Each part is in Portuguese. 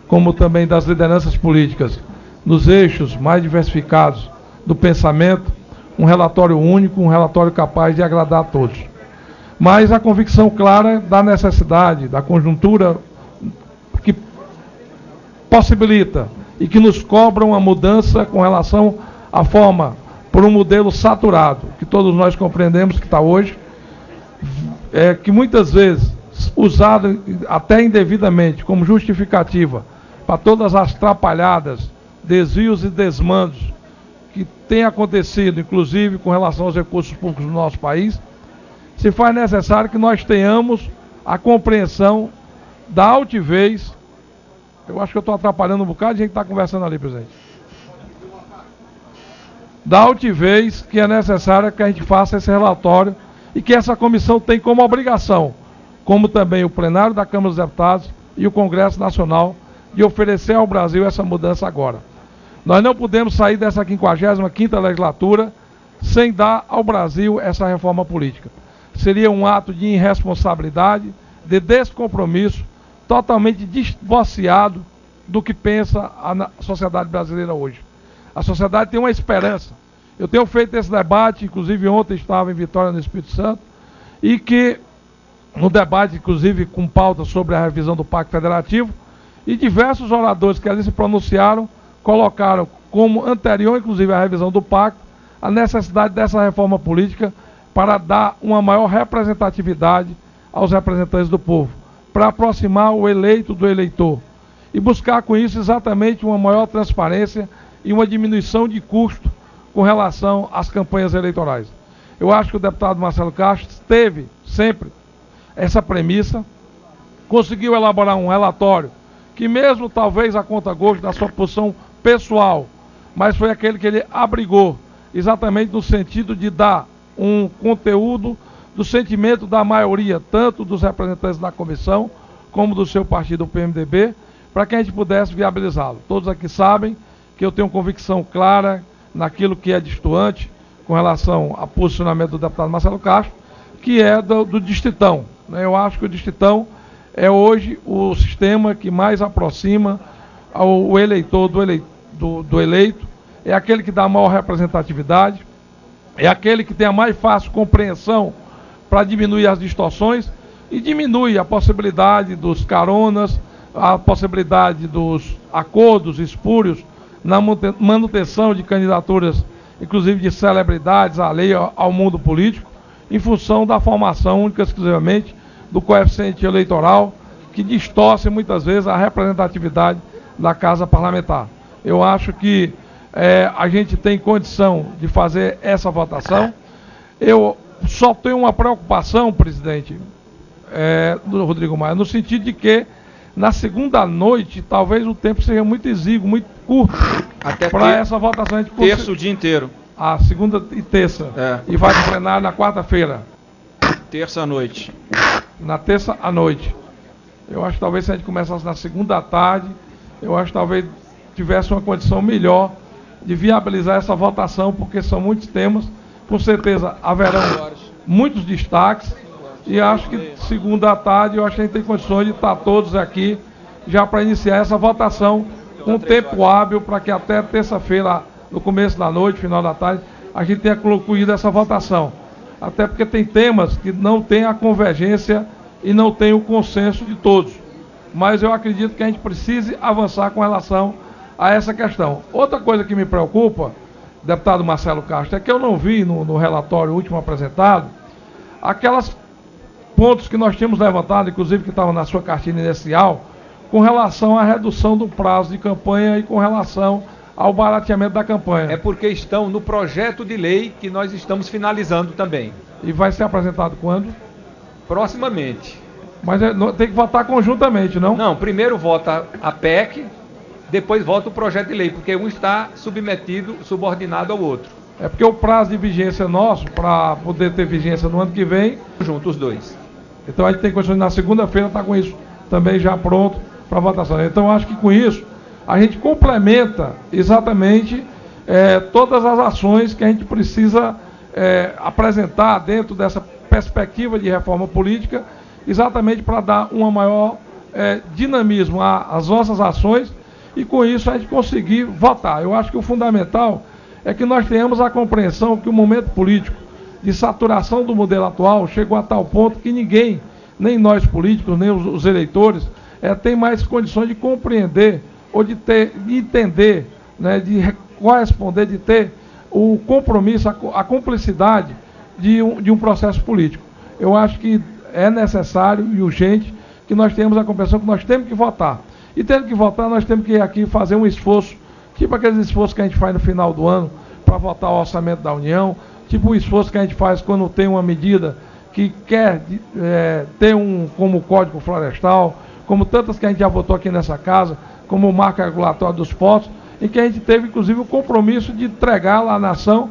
como também das lideranças políticas, nos eixos mais diversificados do pensamento, um relatório único, um relatório capaz de agradar a todos. Mas a convicção clara da necessidade, da conjuntura que possibilita e que nos cobra uma mudança com relação à forma, por um modelo saturado, que todos nós compreendemos que está hoje, que muitas vezes usado até indevidamente como justificativa para todas as atrapalhadas, desvios e desmandos que têm acontecido, inclusive com relação aos recursos públicos no nosso país, se faz necessário que nós tenhamos a compreensão da altivez. Eu acho que eu estou atrapalhando um bocado de gente que está conversando ali, presidente. Da altivez que é necessária que a gente faça esse relatório e que essa comissão tem como obrigação, como também o plenário da Câmara dos Deputados e o Congresso Nacional, de oferecer ao Brasil essa mudança agora. Nós não podemos sair dessa 55ª legislatura sem dar ao Brasil essa reforma política. Seria um ato de irresponsabilidade, de descompromisso, totalmente divorciado do que pensa a sociedade brasileira hoje. A sociedade tem uma esperança. Eu tenho feito esse debate, inclusive ontem estava em Vitória, no Espírito Santo, e que, no debate, inclusive, com pauta sobre a revisão do Pacto Federativo, e diversos oradores que ali se pronunciaram, colocaram como anterior, inclusive, à revisão do Pacto, a necessidade dessa reforma política para dar uma maior representatividade aos representantes do povo, para aproximar o eleito do eleitor e buscar com isso exatamente uma maior transparência e uma diminuição de custo com relação às campanhas eleitorais. Eu acho que o deputado Marcelo Castro teve sempre essa premissa, conseguiu elaborar um relatório que mesmo talvez a conta-gosto da sua posição pessoal, mas foi aquele que ele abrigou, exatamente no sentido de dar um conteúdo do sentimento da maioria, tanto dos representantes da comissão, como do seu partido, o PMDB, para que a gente pudesse viabilizá-lo. Todos aqui sabem que eu tenho convicção clara naquilo que é distoante com relação ao posicionamento do deputado Marcelo Castro, que é do Distritão. Eu acho que o Distritão é hoje o sistema que mais aproxima o eleitor do eleito, é aquele que dá a maior representatividade, é aquele que tem a mais fácil compreensão para diminuir as distorções e diminui a possibilidade dos caronas, a possibilidade dos acordos espúrios na manutenção de candidaturas, inclusive de celebridades alheias ao mundo político, em função da formação única e exclusivamente do coeficiente eleitoral, que distorce muitas vezes a representatividade da Casa Parlamentar. Eu acho que a gente tem condição de fazer essa votação. Eu só tenho uma preocupação, presidente, do Rodrigo Maia, no sentido de que na segunda noite talvez o tempo seja muito exíguo, muito curto para essa votação. Terça o dia inteiro. A segunda e terça. E vai para plenário na quarta-feira. Terça à noite. Na terça à noite. Eu acho que talvez se a gente começasse na segunda à tarde, eu acho que talvez tivesse uma condição melhor de viabilizar essa votação, porque são muitos temas. Com certeza haverão muitos destaques. E acho que segunda à tarde, eu acho que a gente tem condições de estar todos aqui já para iniciar essa votação com tempo hábil, para que até terça-feira, no começo da noite, final da tarde, a gente tenha concluído essa votação. Até porque tem temas que não tem a convergência e não tem o consenso de todos. Mas eu acredito que a gente precise avançar com relação a essa questão. Outra coisa que me preocupa, deputado Marcelo Castro, é que eu não vi no relatório último apresentado aquelas pontos que nós tínhamos levantado, inclusive que estavam na sua cartilha inicial, com relação à redução do prazo de campanha e com relação ao barateamento da campanha. É porque estão no projeto de lei que nós estamos finalizando também. E vai ser apresentado quando? Proximamente. Mas tem que votar conjuntamente, não? Não, primeiro vota a PEC, depois vota o projeto de lei, porque um está subordinado ao outro. É porque o prazo de vigência nosso, para poder ter vigência no ano que vem... Junto os dois. Então a gente tem condições de na segunda-feira estar com isso também já pronto para votação. Então acho que com isso a gente complementa exatamente todas as ações que a gente precisa apresentar dentro dessa perspectiva de reforma política, exatamente para dar uma maior dinamismo às nossas ações e com isso a gente conseguir votar. Eu acho que o fundamental é que nós tenhamos a compreensão que o momento político de saturação do modelo atual chegou a tal ponto que ninguém, nem nós políticos, nem os eleitores, tem mais condições de compreender ou de entender, né, de corresponder, de ter o compromisso, a cumplicidade de um processo político. Eu acho que é necessário e urgente que nós tenhamos a compreensão que nós temos que votar. E tendo que votar, nós temos que aqui fazer um esforço, tipo aqueles esforços que a gente faz no final do ano para votar o orçamento da União, tipo o esforço que a gente faz quando tem uma medida que quer ter como o Código Florestal, como tantas que a gente já votou aqui nessa casa, como o marco regulatório dos portos, em que a gente teve, inclusive, o compromisso de entregá-la à nação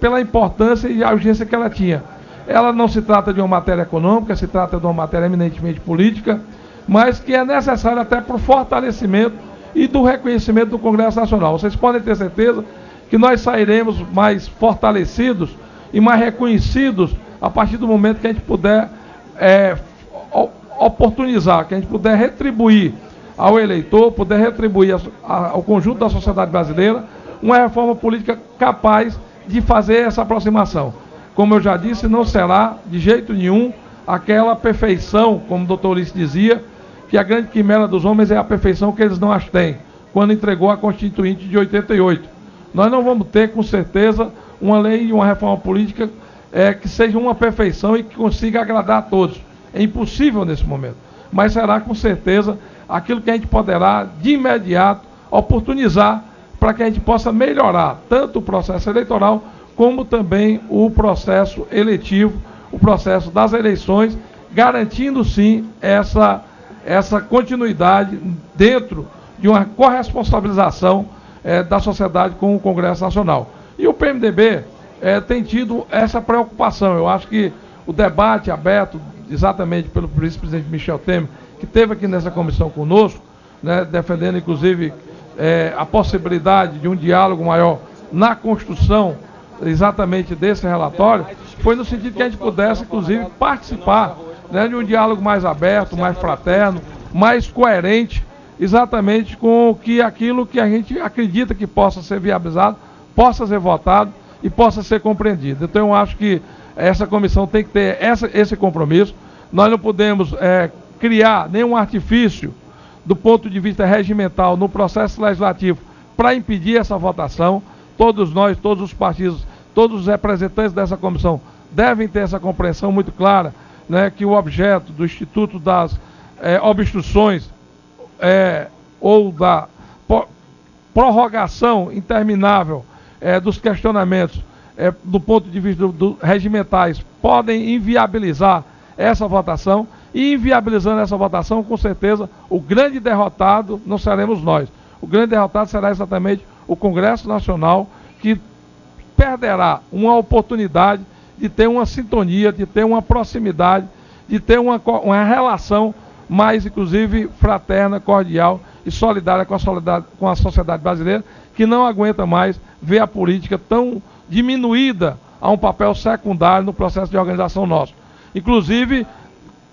pela importância e a urgência que ela tinha. Ela não se trata de uma matéria econômica, se trata de uma matéria eminentemente política, mas que é necessária até para o fortalecimento e do reconhecimento do Congresso Nacional. Vocês podem ter certeza que nós sairemos mais fortalecidos e mais reconhecidos a partir do momento que a gente puder oportunizar, que a gente puder retribuir ao eleitor, puder retribuir ao conjunto da sociedade brasileira uma reforma política capaz de fazer essa aproximação. Como eu já disse, não será de jeito nenhum aquela perfeição, como o doutor Ulisses dizia, que a grande quimera dos homens é a perfeição que eles não as têm, quando entregou a Constituinte de 88. Nós não vamos ter, com certeza, uma lei e uma reforma política que seja uma perfeição e que consiga agradar a todos. É impossível nesse momento. Mas será, com certeza, aquilo que a gente poderá, de imediato, oportunizar para que a gente possa melhorar tanto o processo eleitoral, como também o processo eletivo, o processo das eleições, garantindo, sim, essa continuidade dentro de uma corresponsabilização da sociedade com o Congresso Nacional. E o PMDB tem tido essa preocupação. Eu acho que o debate aberto, exatamente pelo vice-presidente Michel Temer, que esteve aqui nessa comissão conosco, né, defendendo, inclusive, a possibilidade de um diálogo maior na construção exatamente desse relatório, foi no sentido que a gente pudesse, inclusive, participar, né, de um diálogo mais aberto, mais fraterno, mais coerente, exatamente com aquilo que a gente acredita que possa ser viabilizado, possa ser votado e possa ser compreendido. Então eu acho que essa comissão tem que ter esse compromisso. Nós não podemos criar nenhum artifício do ponto de vista regimental no processo legislativo para impedir essa votação. Todos nós, todos os partidos, todos os representantes dessa comissão devem ter essa compreensão muito clara, né, que o objeto do Instituto das Obstruções ou da prorrogação interminável dos questionamentos do ponto de vista regimentais podem inviabilizar essa votação, e inviabilizando essa votação, com certeza, o grande derrotado não seremos nós. O grande derrotado será exatamente o Congresso Nacional, que perderá uma oportunidade de ter uma sintonia, de ter uma proximidade, de ter uma relação mais, inclusive, fraterna, cordial e solidária com a sociedade brasileira, que não aguenta mais ver a política tão diminuída a um papel secundário no processo de organização nosso. Inclusive,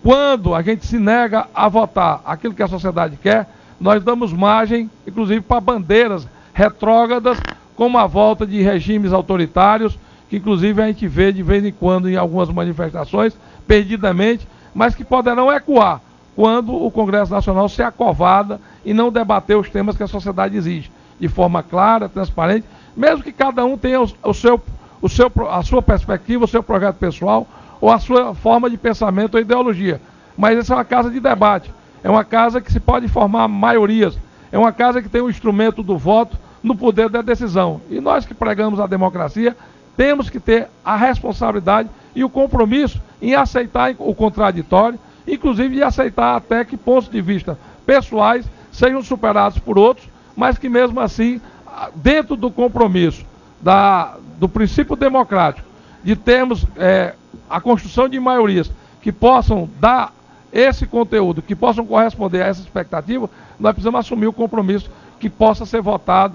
quando a gente se nega a votar aquilo que a sociedade quer, nós damos margem, inclusive, para bandeiras retrógradas, como a volta de regimes autoritários, que inclusive a gente vê de vez em quando em algumas manifestações, perdidamente, mas que poderão ecoar quando o Congresso Nacional se acovarda e não debater os temas que a sociedade exige, de forma clara, transparente, mesmo que cada um tenha a sua perspectiva, o seu projeto pessoal, ou a sua forma de pensamento ou ideologia. Mas essa é uma casa de debate, é uma casa que se pode formar maiorias, é uma casa que tem o instrumento do voto no poder da decisão. E nós que pregamos a democracia, temos que ter a responsabilidade e o compromisso em aceitar o contraditório, inclusive de aceitar até que pontos de vista pessoais sejam superados por outros, mas que mesmo assim, dentro do compromisso do princípio democrático, de termos a construção de maiorias que possam dar esse conteúdo, que possam corresponder a essa expectativa, nós precisamos assumir o compromisso que possa ser votado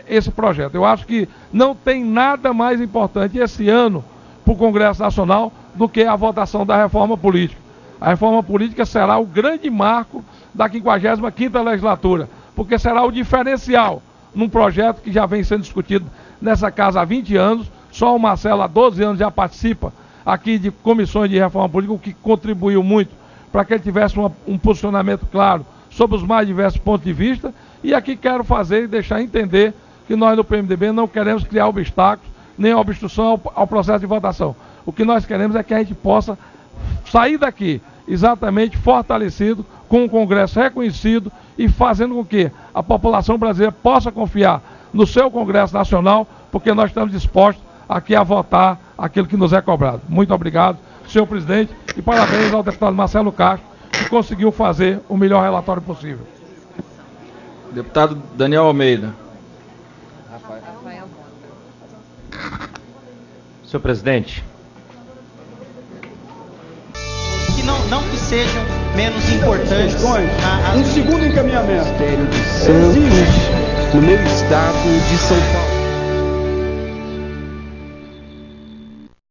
esse projeto. Eu acho que não tem nada mais importante esse ano para o Congresso Nacional do que a votação da reforma política. A reforma política será o grande marco da 55ª legislatura, porque será o diferencial num projeto que já vem sendo discutido nessa casa há 20 anos, só o Marcelo há 12 anos já participa aqui de comissões de reforma política, o que contribuiu muito para que ele tivesse um posicionamento claro sobre os mais diversos pontos de vista, e aqui quero fazer e deixar entender que nós no PMDB não queremos criar obstáculos, nem obstrução ao processo de votação. O que nós queremos é que a gente possa sair daqui exatamente fortalecido, com um Congresso reconhecido e fazendo com que a população brasileira possa confiar no seu Congresso Nacional, porque nós estamos dispostos aqui a votar aquilo que nos é cobrado. Muito obrigado, senhor presidente, e parabéns ao deputado Marcelo Castro, que conseguiu fazer o melhor relatório possível. Deputado Daniel Almeida. Senhor presidente, que não que sejam menos importantes. Um segundo encaminhamento. Ministério de Santos, no meu estado de São Paulo.